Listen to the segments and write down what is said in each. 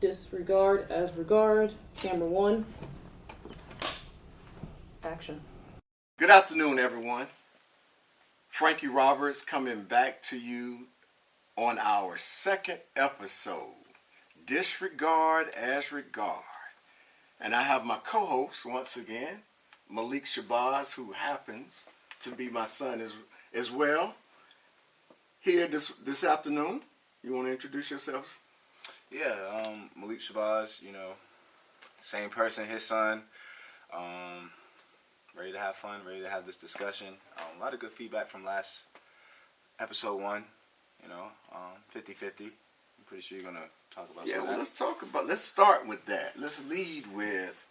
Disregard as regard. Camera 1. Action. Good afternoon, everyone. Frankie Roberts coming back to you on our second episode, Disregard as Regard. And I have my co-host once again, Malik Shabazz, who happens to be my son as well, here this afternoon. You want to introduce yourselves? Yeah, Malik Shabazz, same person, his son. Ready to have fun, ready to have this discussion. A lot of good feedback from last episode 1, 50-50. I'm pretty sure you're going to talk about some of that. Let's start with that. Let's lead with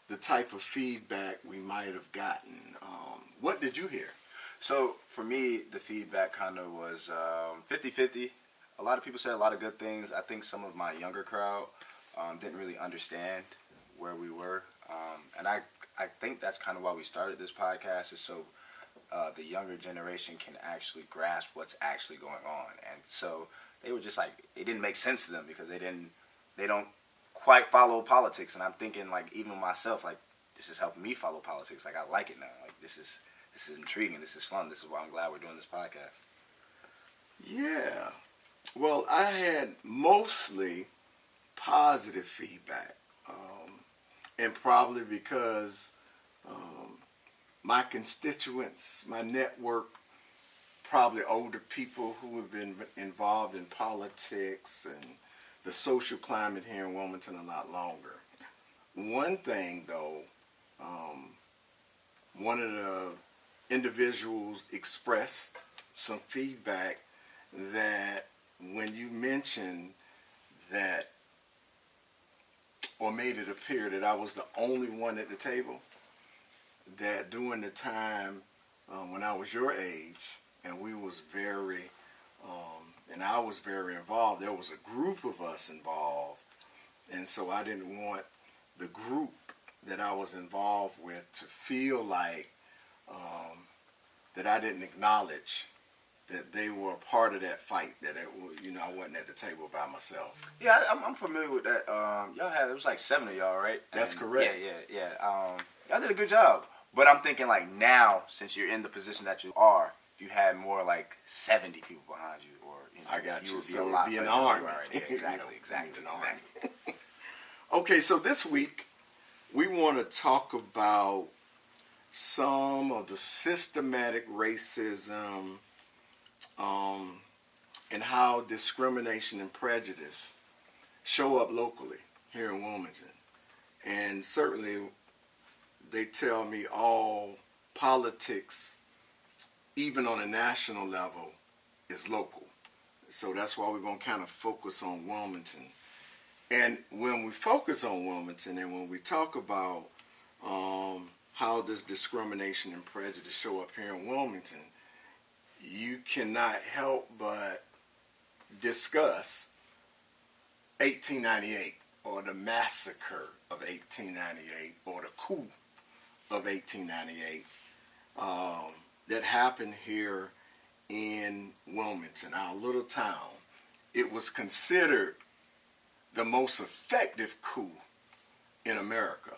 the type of feedback we might have gotten. What did you hear? So, for me, the feedback kind of was 50-50. A lot of people said a lot of good things. I think some of my younger crowd didn't really understand where we were. And I think that's kind of why we started this podcast, is so the younger generation can actually grasp what's actually going on. And so they were just like, it didn't make sense to them because they don't quite follow politics. And I'm thinking, like, even myself, like, this is helping me follow politics. Like, I like it now. Like, this is intriguing. This is fun. This is why I'm glad we're doing this podcast. Yeah. Well, I had mostly positive feedback. And probably because my constituents, my network, probably older people who have been involved in politics and the social climate here in Wilmington a lot longer. One thing, though, one of the individuals expressed some feedback that when you mentioned that, or made it appear that I was the only one at the table, that during the time when I was your age and we was very, and I was very involved, there was a group of us involved, and so I didn't want the group that I was involved with to feel like that I didn't acknowledge that they were a part of that fight, that I wasn't at the table by myself. Yeah, I'm familiar with that. It was like 7 of y'all, right? That's correct. Yeah. Y'all did a good job. But I'm thinking, like, now, since you're in the position that you are, if you had more like 70 people behind you, or I got you. Would be so a lot it'd be an further army. Right. Yeah, exactly. Okay, so this week we want to talk about some of the systematic racism and how discrimination and prejudice show up locally here in Wilmington. And certainly they tell me all politics, even on a national level, is local. So that's why we're going to kind of focus on Wilmington. And when we focus on Wilmington and when we talk about how does discrimination and prejudice show up here in Wilmington, you cannot help but discuss 1898 or the massacre of 1898 or the coup of 1898 that happened here in Wilmington, our little town. It was considered the most effective coup in America,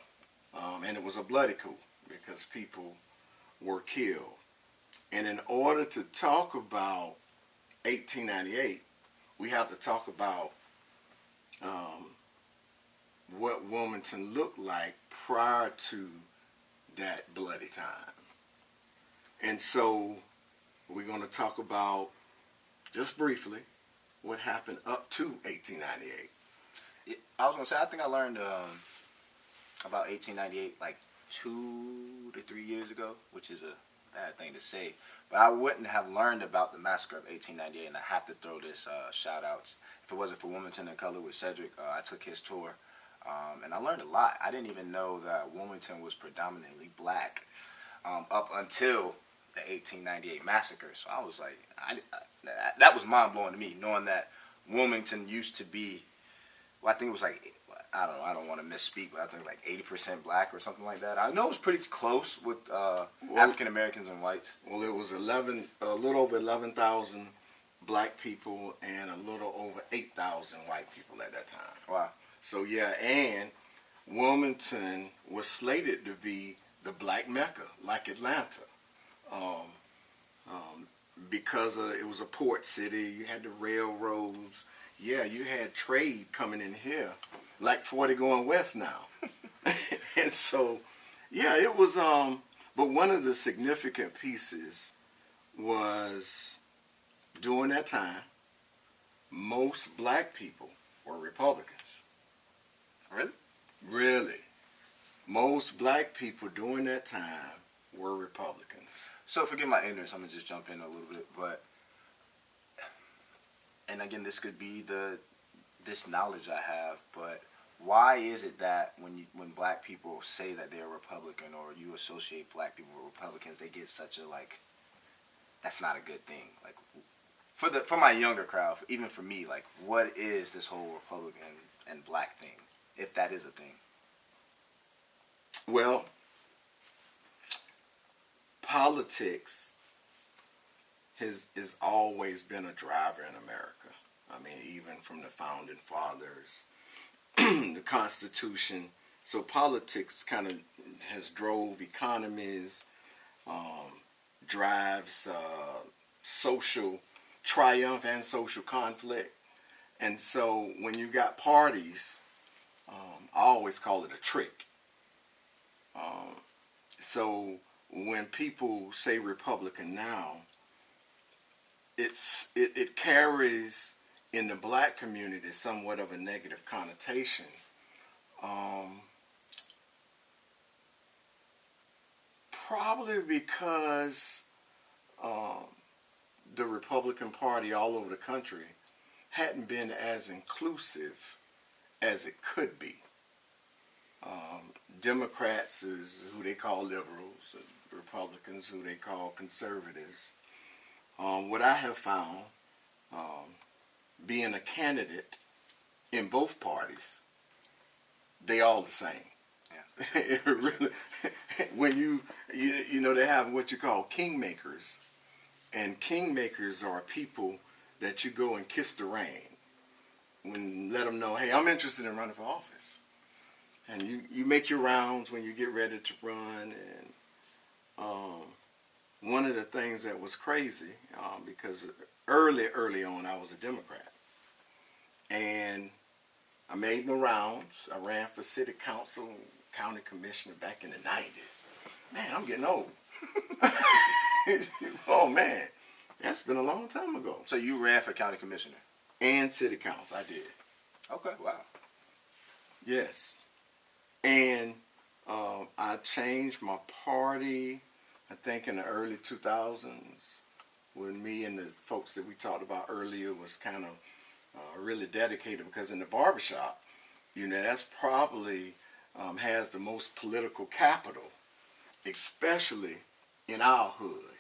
and it was a bloody coup because people were killed. And in order to talk about 1898, we have to talk about what Wilmington looked like prior to that bloody time. And so we're going to talk about, just briefly, what happened up to 1898. Yeah, I was going to say, I think I learned about 1898 like 2 to 3 years ago, which is a bad thing to say, but I wouldn't have learned about the massacre of 1898, and I have to throw this shout out. If it wasn't for Wilmington in Color with Cedric, I took his tour, and I learned a lot. I didn't even know that Wilmington was predominantly black up until the 1898 massacre. So I was like, that was mind blowing to me, knowing that Wilmington used to be, well, I think it was like, I don't want to misspeak, but I think like 80% black or something like that. I know it was pretty close with African Americans and whites. Well, it was a little over 11,000 black people and a little over 8,000 white people at that time. Wow. So yeah, and Wilmington was slated to be the Black Mecca, like Atlanta, because it was a port city. You had the railroads. Yeah, you had trade coming in here, like 40 going west now. And so, yeah, it was. But one of the significant pieces was during that time, most black people were Republicans. Really? Really. Most black people during that time were Republicans. So forgive my ignorance, I'm gonna just jump in a little bit, but, and again, this could be this knowledge I have, but why is it that when black people say that they're Republican, or you associate black people with Republicans, they get such a, like, that's not a good thing? Like, for my younger crowd, even for me, like, what is this whole Republican and black thing, if that is a thing? Well, politics has always been a driver in America. I mean, even from the founding fathers, the Constitution. So politics kind of has drove economies, drives social triumph and social conflict. And so when you got parties, I always call it a trick. So when people say Republican now, it carries in the black community somewhat of a negative connotation. Probably because the Republican Party all over the country hadn't been as inclusive as it could be. Democrats is who they call liberals, Republicans who they call conservatives. What I have found, being a candidate in both parties, they all the same. Yeah. It really, when you know, they have what you call kingmakers, and kingmakers are people that you go and kiss the ring, when let them know, hey, I'm interested in running for office. And you make your rounds when you get ready to run. And one of the things that was crazy, because early on I was a Democrat. And I made my rounds. I ran for city council, county commissioner back in the 90s. Man, I'm getting old. Oh, man. That's been a long time ago. So you ran for county commissioner? And city council, I did. Okay, wow. Yes. And I changed my party, I think in the early 2000s, when me and the folks that we talked about earlier was kind of really dedicated, because in the barbershop, you know, that's probably has the most political capital, especially in our hood.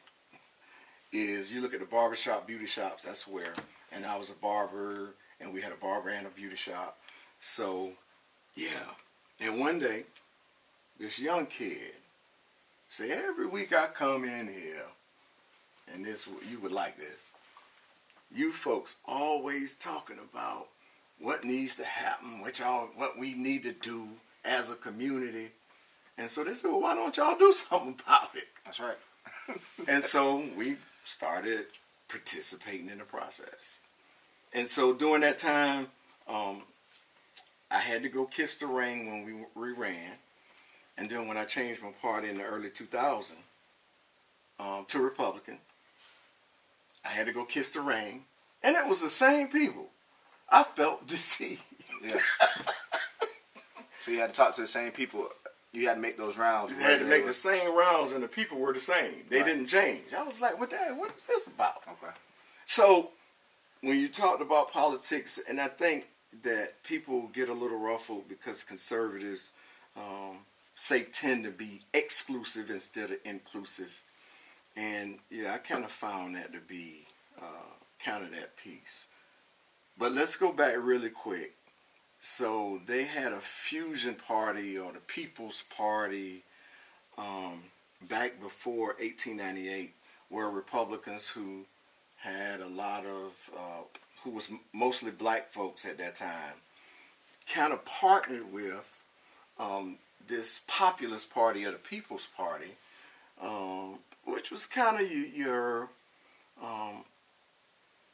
Is you look at the barbershop, beauty shops, that's where, and I was a barber, and we had a barber and a beauty shop. So, yeah. And one day, this young kid said, every week I come in here, and this, you would like this. You folks always talking about what needs to happen, what we need to do as a community. And so they said, well, why don't y'all do something about it? That's right. And so we started participating in the process. And so during that time, I had to go kiss the ring when we ran. And then when I changed my party in the early 2000s to Republican, I had to go kiss the ring. And it was the same people. I felt deceived. Yeah. So you had to talk to the same people. You had to make those rounds. You had to make the same rounds, and the people were the same. They Right. didn't change. I was like, what is this about? Okay. So when you talked about politics, and I think that people get a little ruffled because conservatives tend to be exclusive instead of inclusive. And yeah, I kind of found that to be kind of that piece. But let's go back really quick. So they had a fusion party, or the People's Party, back before 1898, where Republicans who had a lot of, who was mostly black folks at that time, kind of partnered with this populist party or the People's Party, which was kind of your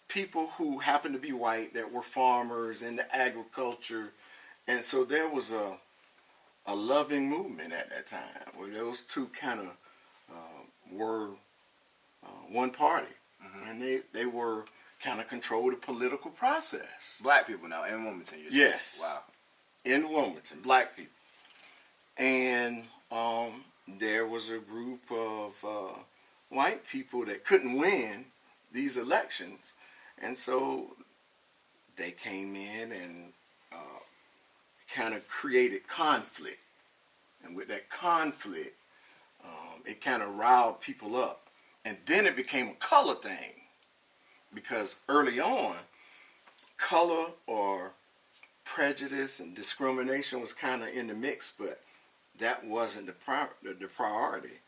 people who happened to be white that were farmers into agriculture. And so there was a loving movement at that time where those two kind of were one party. Mm-hmm. And they were kind of controlled the political process. Black people now in Wilmington, you're saying? Yes. Wow. In Wilmington, black people. And there was a group of white people that couldn't win these elections. And so they came in and kind of created conflict. And with that conflict, it kind of riled people up. And then it became a color thing. Because early on, color or prejudice and discrimination was kind of in the mix, but that wasn't the priority.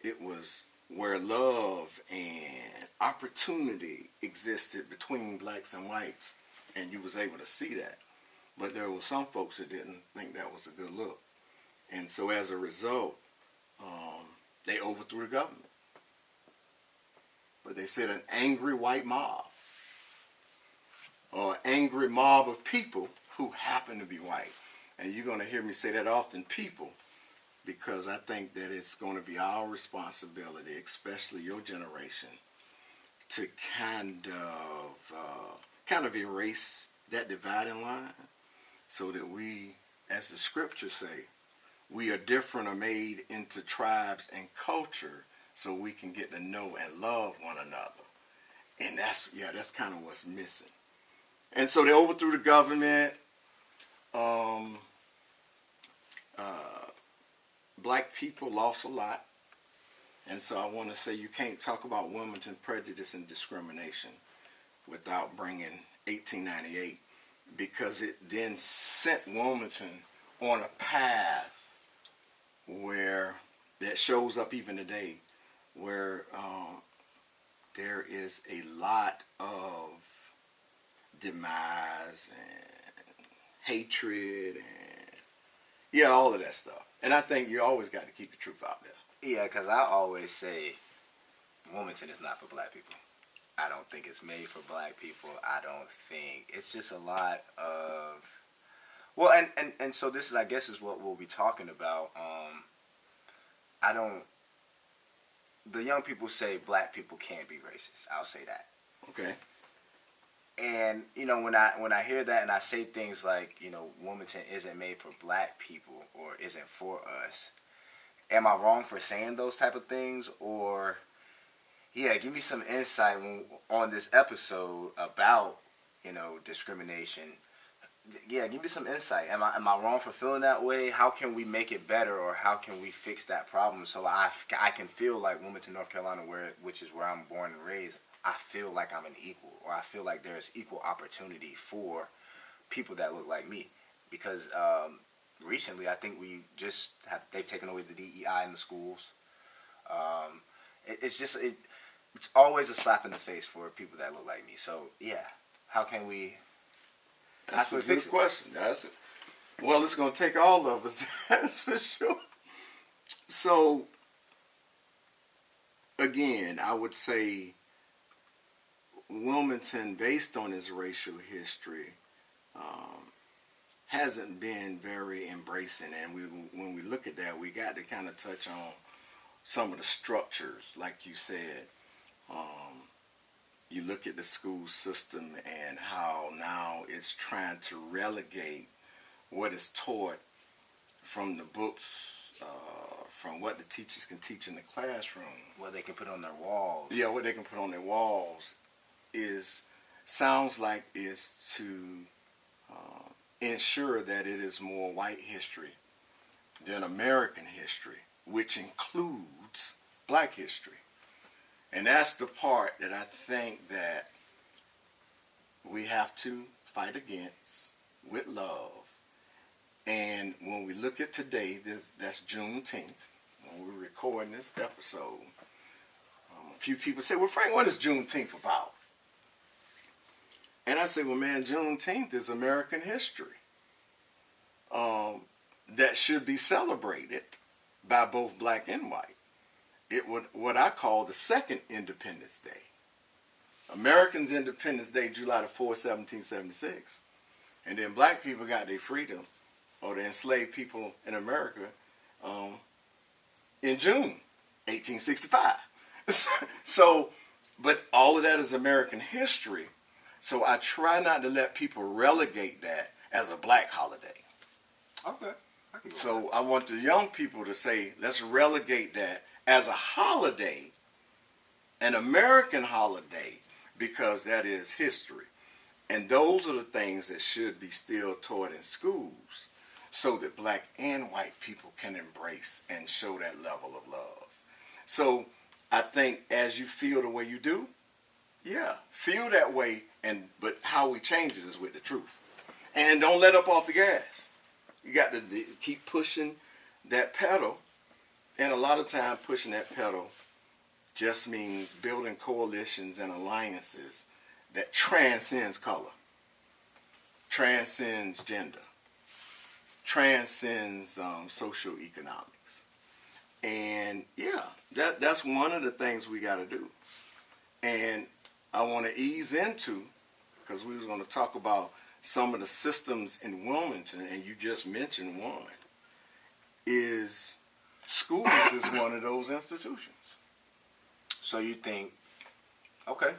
It was where love and opportunity existed between blacks and whites, and you was able to see that. But there were some folks that didn't think that was a good look. And so as a result, they overthrew the government. But they said an angry white mob, or an angry mob of people who happen to be white. And you're going to hear me say that often, people, because I think that it's going to be our responsibility, especially your generation, to kind of erase that dividing line so that we, as the scriptures say, we are different or made into tribes and culture so we can get to know and love one another. And that's kind of what's missing. And so they overthrew the government. Black people lost a lot. And so I want to say you can't talk about Wilmington prejudice and discrimination without bringing 1898, because it then sent Wilmington on a path where that shows up even today, where there is a lot of demise and hatred and all of that stuff. And I think you always got to keep the truth out there. Yeah, because I always say Wilmington is not for black people. I don't think it's made for black people. I don't think it's just a lot of, well, and so this is, I guess, is what we'll be talking about. The young people say black people can't be racist. I'll say that. Okay. And when I hear that and I say things like, Wilmington isn't made for black people or isn't for us, am I wrong for saying those type of things? Or give me some insight on this episode about discrimination. Give me some insight. Am I wrong for feeling that way? How can we make it better, or how can we fix that problem so I can feel like Wilmington, North Carolina, which is where I'm born and raised, I feel like I'm an equal, or I feel like there's equal opportunity for people that look like me. Because recently, I think they've taken away the DEI in the schools. It's always a slap in the face for people that look like me. So how can we? That's a good question. Well, it's going to take all of us. That's for sure. So again, I would say Wilmington, based on its racial history, hasn't been very embracing. And when we look at that, we got to kind of touch on some of the structures, like you said. You look at the school system and how now it's trying to relegate what is taught from the books, from what the teachers can teach in the classroom. What they can put on their walls. Yeah, what they can put on their walls sounds like is to ensure that it is more white history than American history, which includes black history. And that's the part that I think that we have to fight against with love. And when we look at today, that's Juneteenth, when we're recording this episode, a few people say, well, Frank, what is Juneteenth about? And I say, well, man, Juneteenth is American history. that should be celebrated by both black and white. It would what I call the second Independence Day. Americans' Independence Day, July the 4th, 1776. And then black people got their freedom, or the enslaved people in America, in June 1865. So, but all of that is American history. So I try not to let people relegate that as a black holiday. Okay. I can go with So I want the young people to say, let's relegate that as a holiday, an American holiday, because that is history. And those are the things that should be still taught in schools so that black and white people can embrace and show that level of love. So I think as you feel the way you do, yeah, feel that way, but how we change it is with the truth. And don't let up off the gas. You got to keep pushing that pedal. And a lot of time pushing that pedal just means building coalitions and alliances that transcends color, transcends gender, transcends socioeconomics. And yeah, that's one of the things we got to do. And I want to ease into, because we was going to talk about some of the systems in Wilmington, and you just mentioned one, is schools is one of those institutions. So you think, okay,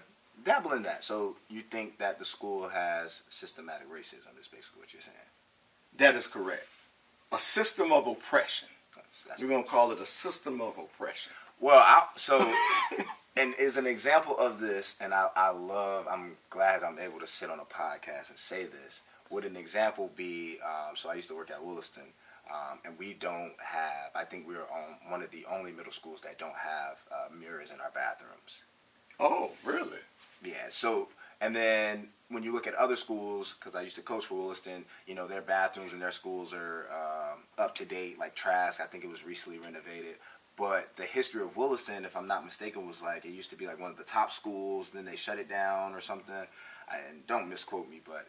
dabble in that. So you think that the school has systematic racism is basically what you're saying. That is correct. A system of oppression. That's We're going to call it a system of oppression. Well, and as an example of this, and I'm glad I'm able to sit on a podcast and say this. Would an example be, so I used to work at Williston, and we don't have, I think we're on one of the only middle schools that don't have mirrors in our bathrooms. Oh, really? Yeah, so, and then when you look at other schools, because I used to coach for Williston, you know, their bathrooms in their schools are up to date, like Trask. I think it was recently renovated. But the history of Williston, if I'm not mistaken, was like, it used to be like one of the top schools, then they shut it down or something. And don't misquote me, but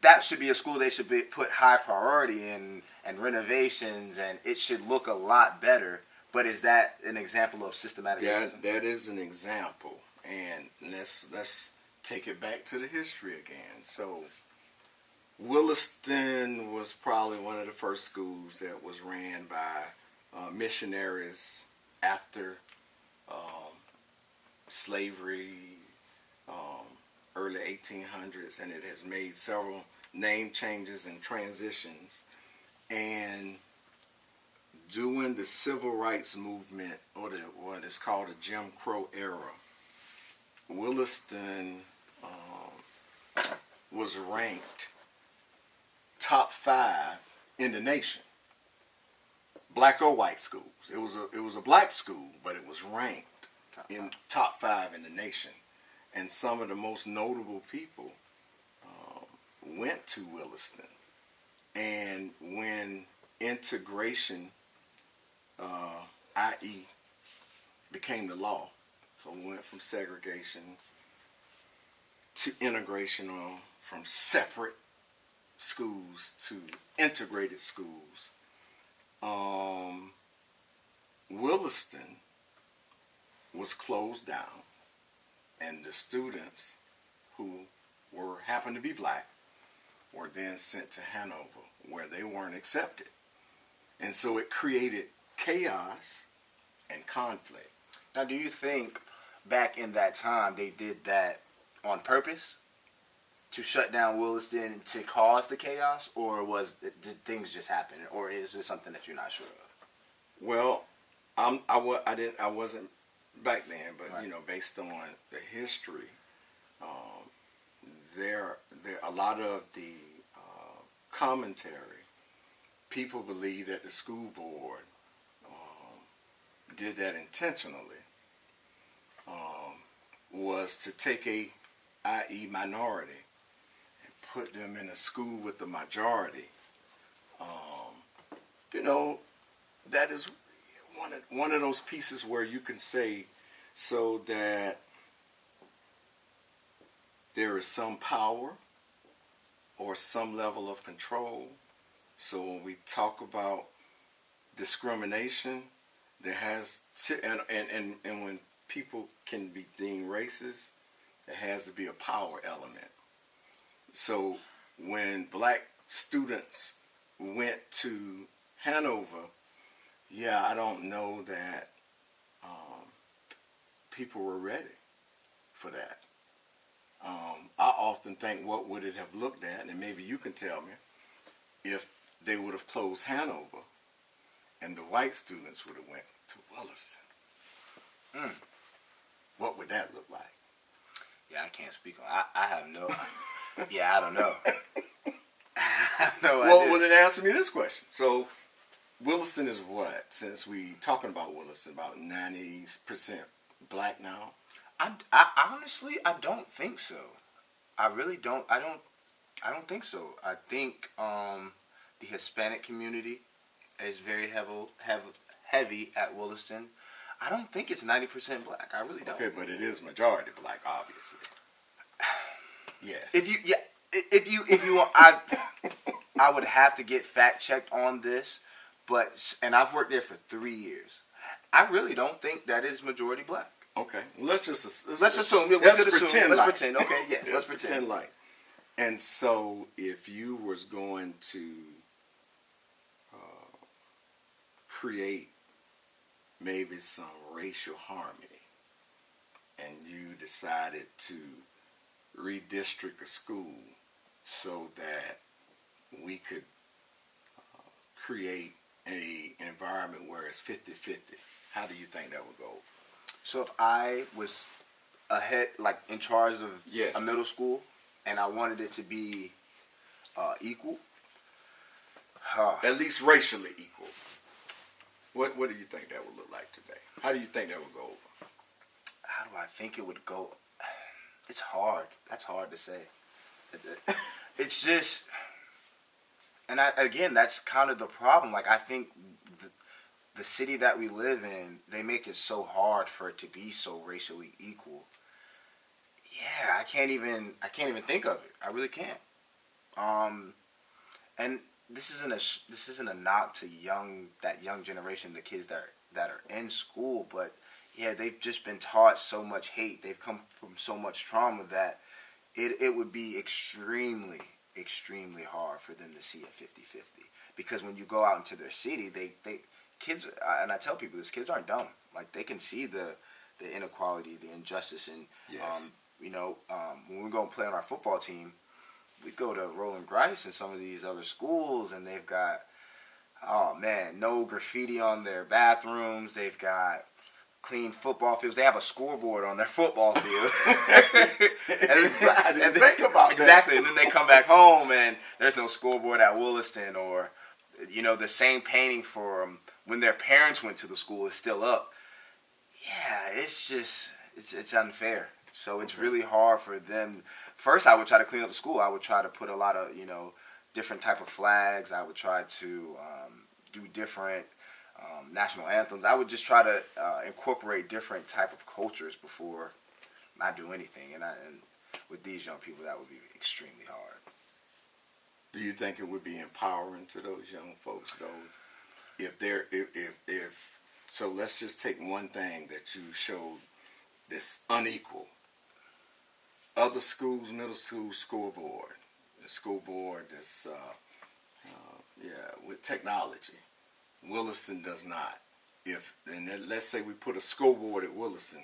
that should be a school they should put high priority in, and renovations, and it should look a lot better. But is that an example of systematic racism? That is an example. And let's take it back to the history again. So Williston was probably one of the first schools that was ran by missionaries after slavery, early 1800s, and it has made several name changes and transitions. And during the civil rights movement, or what is called the Jim Crow era, Williston was ranked top 5 in the nation. Black or white schools. It was a black school, but it was ranked in top 5 in the nation. And some of the most notable people went to Williston. And when integration, i.e., became the law, so we went from segregation to integration, or from separate schools to integrated schools. Williston was closed down, and the students who happened to be black were then sent to Hanover, where they weren't accepted. And so it created chaos and conflict. Now, do you think back in that time they did that on purpose to shut down Williston to cause the chaos, or did things just happen, or is this something that you're not sure of? Well, I wasn't back then, but right. You know, based on the history, there a lot of the commentary, people believe that the school board did that intentionally, was to take i.e. minority, and put them in a school with the majority. You know, that is one of those pieces where you can say, so that there is some power or some level of control So when we talk about discrimination, there has to, and when people can be deemed racist, there has to be a power element. So when black students went to Hanover, yeah, I don't know that people were ready for that. I often think, what would it have looked at, and maybe you can tell me, if they would have closed Hanover and the white students would have went to Williston. What would that look like? Yeah, I can't speak on. I have no. Yeah, I don't know. I have no idea. Well, then answer me this question. So, Williston is what? Since we talking about Williston, about 90% black now. I honestly, I don't think so. I really don't. I don't think so. I think the Hispanic community is very heavy at Williston. I don't think it's 90% black. I really don't. Okay, but it is majority black, obviously. Yes. If you want, I would have to get fact checked on this, and I've worked there for 3 years. I really don't think that is majority black. Okay, let's assume. Let's pretend. Okay, yes, let's pretend. Like. And so, if you was going to create maybe some racial harmony, and you decided to redistrict a school so that we could create an environment where it's 50-50, how do you think that would go? So if I was ahead, like in charge of a middle school, and I wanted it to be equal, at least racially equal, what do you think that would look like today? How do you think that would go over? How do I think it would go? It's hard. That's hard to say. It's just, and again, that's kind of the problem. Like, I think the city that we live in, they make it so hard for it to be so racially equal. Yeah, I can't even think of it. I really can't. And this isn't a knock to that young generation, the kids that are in school, but yeah, they've just been taught so much hate. They've come from so much trauma that it would be extremely, extremely hard for them to see a 50-50. Because when you go out into their city, kids, and I tell people this, kids aren't dumb. Like, they can see the inequality, the injustice, and yes. When we go and play on our football team, we go to Roland Grice and some of these other schools, and they've got, no graffiti on their bathrooms. They've got clean football fields. They have a scoreboard on their football field. I didn't think about that. Exactly. And then they come back home and there's no scoreboard at Williston, or, the same painting for when their parents went to the school is still up. Yeah, it's just, it's unfair. So it's really hard for them. First, I would try to clean up the school. I would try to put a lot of, different type of flags. I would try to do different national anthems. I would just try to incorporate different type of cultures before I do anything. And with these young people, that would be extremely hard. Do you think it would be empowering to those young folks, though, if so let's just take one thing that you showed that's unequal. Other schools, middle school scoreboard, the school board is with technology. Williston does not. Let's say we put a scoreboard at Williston,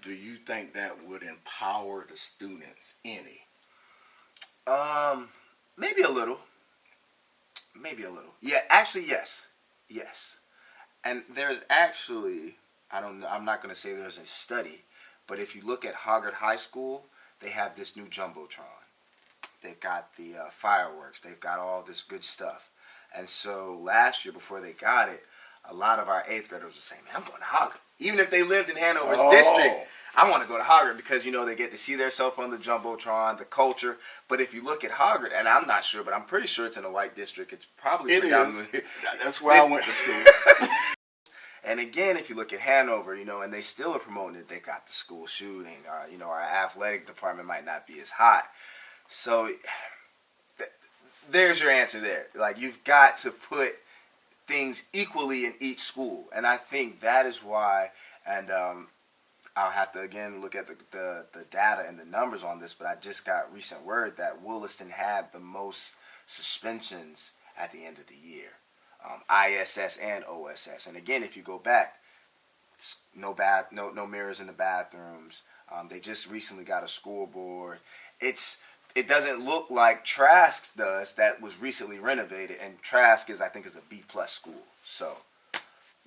do you think that would empower the students any? Maybe a little. Yeah, actually, yes. And there's actually, I'm not going to say there's a study, but if you look at Hoggard High School, they have this new Jumbotron. They've got the fireworks. They've got all this good stuff. And so last year, before they got it, a lot of our 8th graders were saying, man, I'm going to Hoggard. Even if they lived in Hanover's district, I want to go to Hoggard because, they get to see themselves on the Jumbotron, the culture. But if you look at Hoggard, and I'm not sure, but I'm pretty sure it's in a white district. It's probably predominantly. That's where I went to school. And again, if you look at Hanover, and they still are promoting it, they got the school shooting. Our athletic department might not be as hot. So there's your answer there. Like, you've got to put things equally in each school, and I think that is why. And I'll have to again look at the data and the numbers on this, but I just got recent word that Williston had the most suspensions at the end of the year, ISS and OSS. And again, if you go back, no mirrors in the bathrooms. They just recently got a scoreboard. It doesn't look like Trask does, that was recently renovated, and Trask is, I think, is a B+ school. So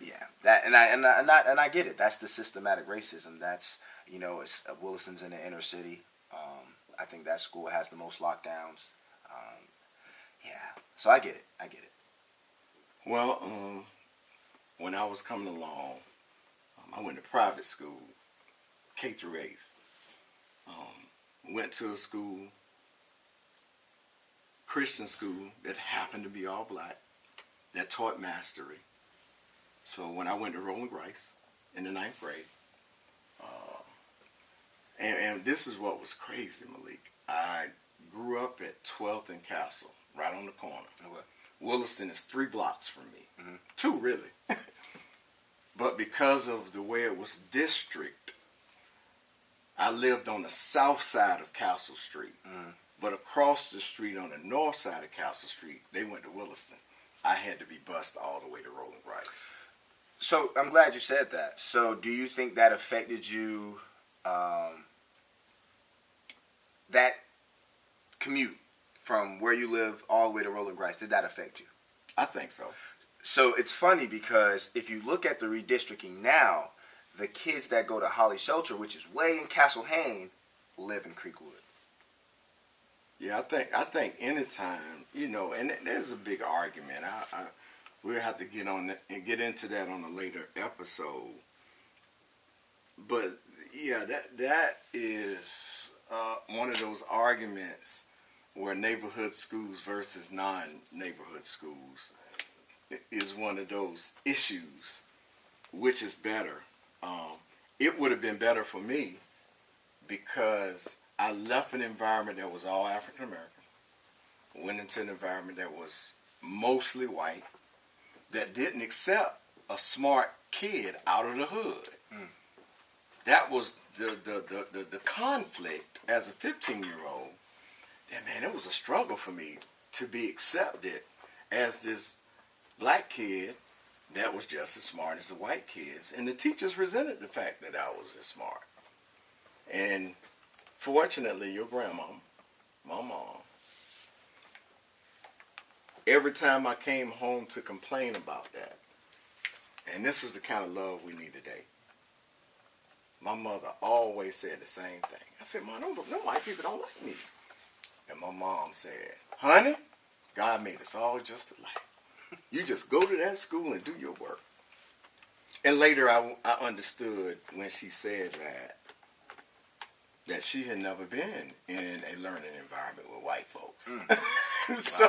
yeah, that and I get it. That's the systematic racism. That's, it's Williston's in the inner city. I think that school has the most lockdowns. Yeah, so I get it. Well, when I was coming along, I went to private school, K through 8th. Went to a school, Christian school, that happened to be all black, that taught mastery. So when I went to Rolling Rice in the 9th grade, and this is what was crazy, Malik. I grew up at 12th and Castle, right on the corner. Okay. Williston is 3 blocks from me. Mm-hmm. 2, really. But because of the way it was district, I lived on the south side of Castle Street. Mm. But across the street on the north side of Castle Street, they went to Williston. I had to be bused all the way to Rolling Rice. So I'm glad you said that. So do you think that affected you, that commute from where you live all the way to Rolling Rice, did that affect you? I think so. So it's funny because if you look at the redistricting now, the kids that go to Holly Shelter, which is way in Castle Hayne, live in Creekwood. Yeah, I think anytime, and there's a big argument. We'll have to get into that on a later episode. But yeah, that is one of those arguments where neighborhood schools versus non-neighborhood schools is one of those issues. Which is better? It would have been better for me because I left an environment that was all African American, went into an environment that was mostly white, that didn't accept a smart kid out of the hood. Mm. That was the conflict as a 15-year-old. And man, it was a struggle for me to be accepted as this black kid that was just as smart as the white kids. And the teachers resented the fact that I was as smart. And fortunately, your grandma, my mom, every time I came home to complain about that, and this is the kind of love we need today, my mother always said the same thing. I said, Mom, no white people don't like me. And my mom said, honey, God made us all just alike. You just go to that school and do your work. And later I understood when she said that she had never been in a learning environment with white folks. Mm. So,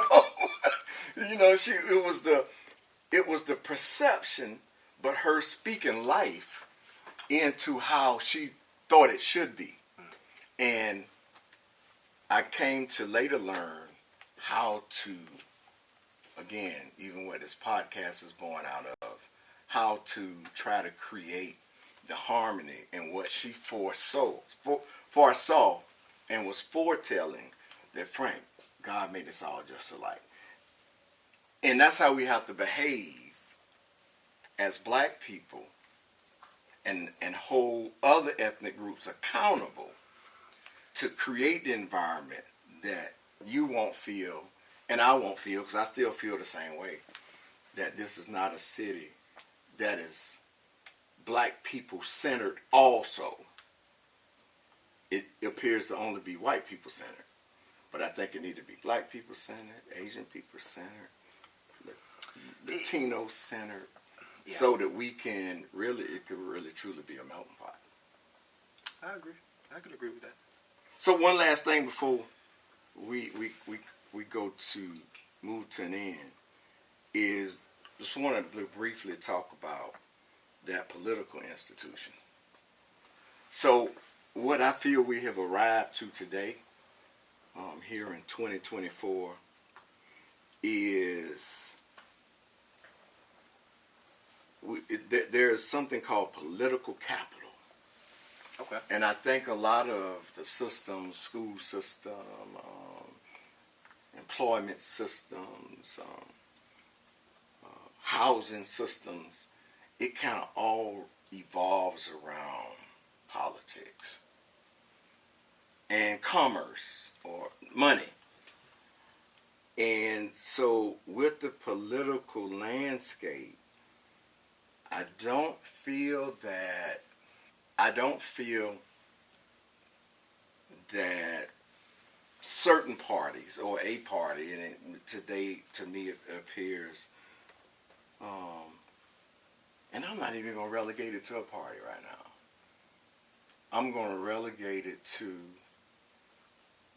it was the perception, but her speaking life into how she thought it should be. Mm. And I came to later learn how to, again, even what this podcast is born out of, how to try to create the harmony in what she foresaw and was foretelling that, Frank, God made us all just alike. And that's how we have to behave as black people and hold other ethnic groups accountable to create the environment that you won't feel and I won't feel, because I still feel the same way, that this is not a city that is black people centered also. It appears to only be white people centered. But I think it needs to be black people centered, Asian people centered, Latino centered, so that it could really truly be a melting pot. I agree. I could agree with that. So one last thing before we go to move to an end is just want to briefly talk about that political institution. So what I feel we have arrived to today, here in 2024, is there is something called political capital. Okay. And I think a lot of the systems, school system, employment systems, housing systems, it kind of all evolves around politics and commerce or money. And so with the political landscape, I don't feel that certain parties or a party, and today to me it appears, and I'm not even going to relegate it to a party right now. I'm going to relegate it to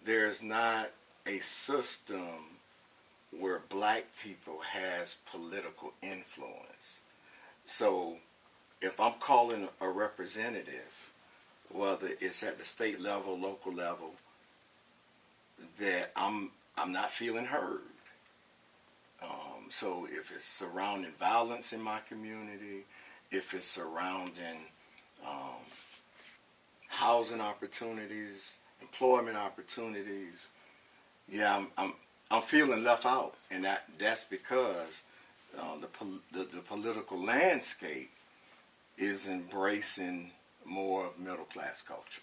there's not a system where black people has political influence. So if I'm calling a representative, whether it's at the state level, local level, that I'm not feeling heard. So if it's surrounding violence in my community, if it's surrounding housing opportunities, employment opportunities, yeah, I'm feeling left out, and that's because the political landscape is embracing more of middle class culture.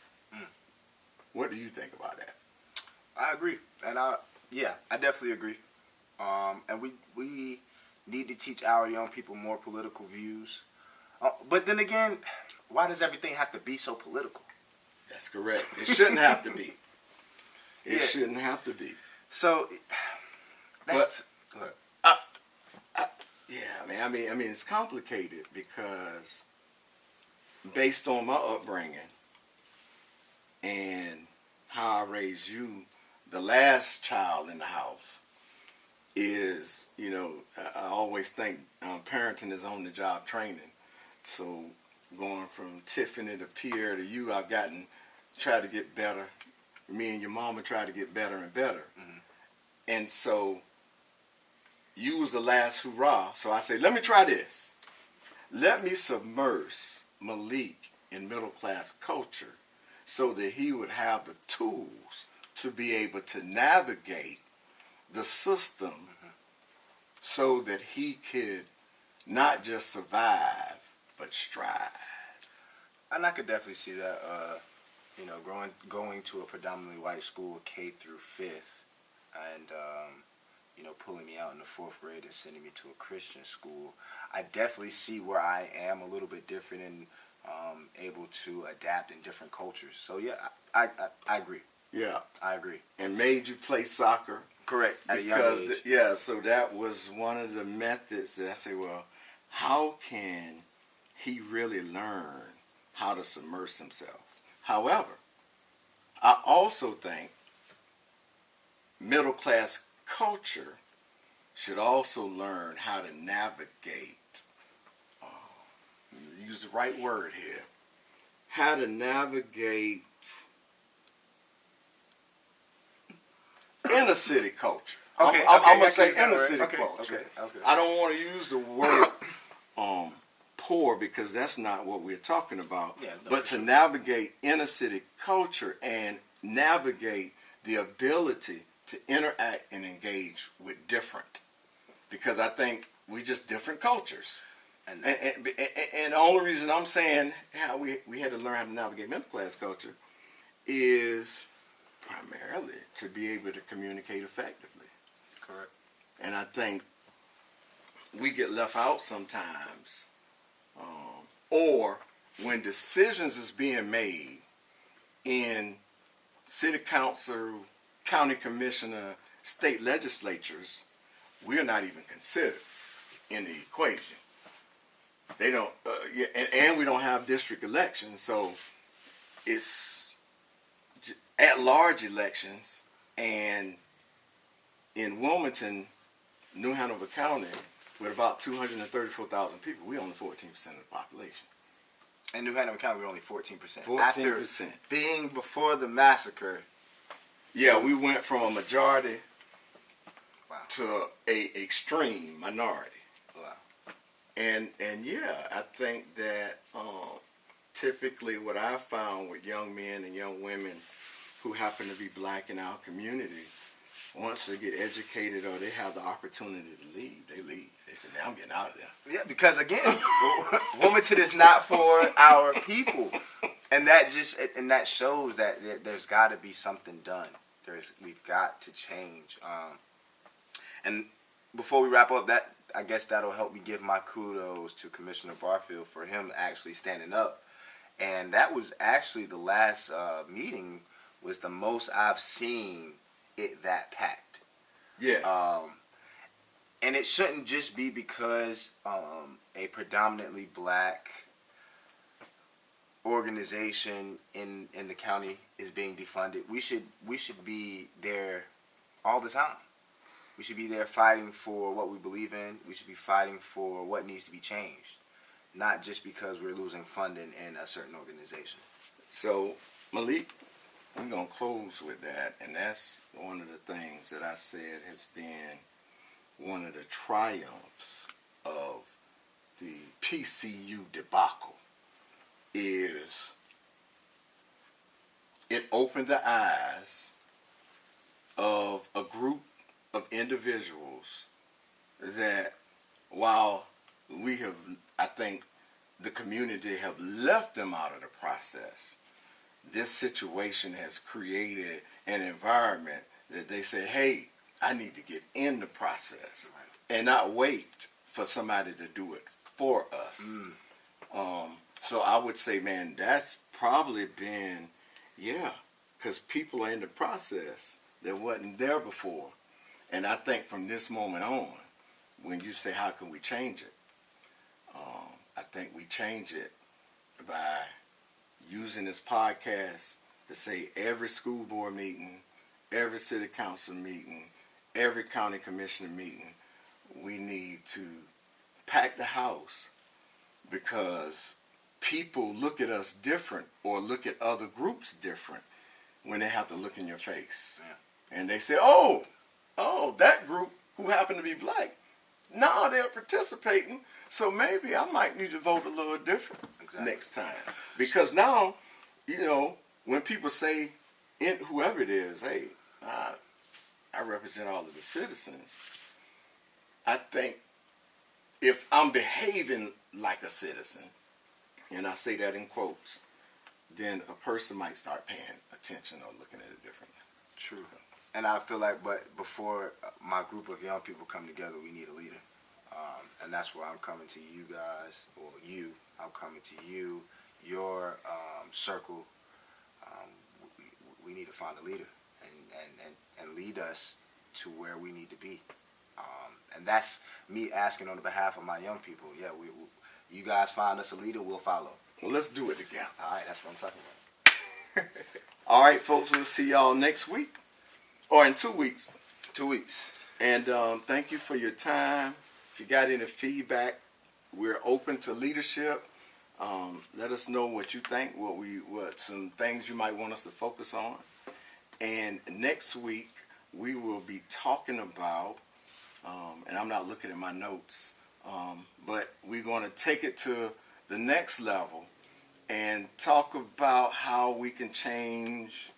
What do you think about that? I agree, and I definitely agree. And we need to teach our young people more political views. But then again, why does everything have to be so political? That's correct. It shouldn't have to be. It shouldn't have to be. So that's go ahead. Yeah, I mean, it's complicated because based on my upbringing and how I raised you, the last child in the house is, I always think parenting is on the job training. So going from Tiffany to Pierre to you, I've tried to get better. Me and your mama tried to get better and better. Mm-hmm. And so you was the last hurrah. So I say, let me try this. Let me submerge Malik in middle class culture so that he would have the tools to be able to navigate the system so that he could not just survive, but strive. And I could definitely see that, going to a predominantly white school, K through 5th, and, pulling me out in the 4th grade and sending me to a Christian school. I definitely see where I am a little bit different and able to adapt in different cultures. So, yeah, I agree. Yeah. I agree. And made you play soccer. Correct. At a young age. So that was one of the methods that I say, well, how can he really learn how to submerge himself? However, I also think middle class culture should also learn how to navigate, use the right word here, how to navigate inner city culture. Okay, I'm going to say inner city culture. Okay. I don't want to use the word poor because that's not what we're talking about. Yeah, no, but to navigate inner city culture and navigate the ability to interact and engage with different. Because I think we just different cultures. And the only reason I'm saying how we had to learn how to navigate middle class culture is primarily to be able to communicate effectively. Correct. And I think we get left out sometimes, or when decisions is being made in city council, county commissioner, state legislatures, we're not even considered in the equation. They don't, and we don't have district elections, so it's at-large elections, and in Wilmington, New Hanover County, with about 234,000 people, we only 14% of the population. In New Hanover County, we're only 14%. 14%. After being before the massacre. Yeah, we went from a majority to a extreme minority. Wow. And yeah, I think that typically what I found with young men and young women who happen to be black in our community, once they get educated or they have the opportunity to leave, they leave. They say, "Now I'm getting out of there." Yeah, because again, Wilmington is not for our people, and that shows that there's got to be something done. We've got to change. And before we wrap up, I guess that'll help me give my kudos to Commissioner Barfield for him actually standing up. And that was actually the last meeting was the most I've seen it that packed. Yes. And it shouldn't just be because a predominantly black organization in the county is being defunded. We should be there all the time. We should be there fighting for what we believe in. We should be fighting for what needs to be changed, not just because we're losing funding in a certain organization. So, Malik, we're going to close with that, and that's one of the things that I said has been one of the triumphs of the PCU debacle is it opened the eyes of a group of individuals that while we have, I think, the community have left them out of the process, this situation has created an environment that they say, hey, I need to get in the process and not wait for somebody to do it for us. So I would say, man, that's probably been, because people are in the process that wasn't there before. And I think from this moment on, when you say, how can we change it? I think we change it by using this podcast to say every school board meeting, every city council meeting, every county commissioner meeting, we need to pack the house because people look at us different or look at other groups different when they have to look in your face. Yeah. And they say, oh, that group who happen to be black, now they're participating, so maybe I might need to vote a little different next time. Because now, when people say, whoever it is, hey, I represent all of the citizens, I think if I'm behaving like a citizen, and I say that in quotes, then a person might start paying attention or looking at it differently. True. And I feel like, but before my group of young people come together, we need a leader. And that's where I'm coming to you guys, or you. I'm coming to you, your circle. We need to find a leader and lead us to where we need to be. And that's me asking on the behalf of my young people. Yeah, you guys find us a leader, we'll follow. Well, let's do it together. All right, that's what I'm talking about. All right, folks, we'll see y'all next week. Or in 2 weeks. 2 weeks. And thank you for your time. If you got any feedback, we're open to leadership. Let us know what you think, what some things you might want us to focus on. And next week, we will be talking about, and I'm not looking at my notes, but we're going to take it to the next level and talk about how we can change,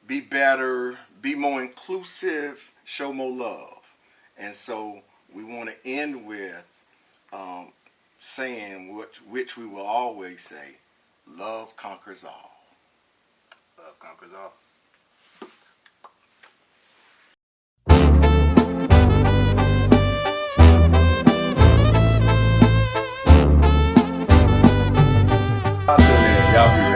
be better, be more inclusive, show more love. And so we want to end with saying which we will always say, love conquers all. Love conquers all.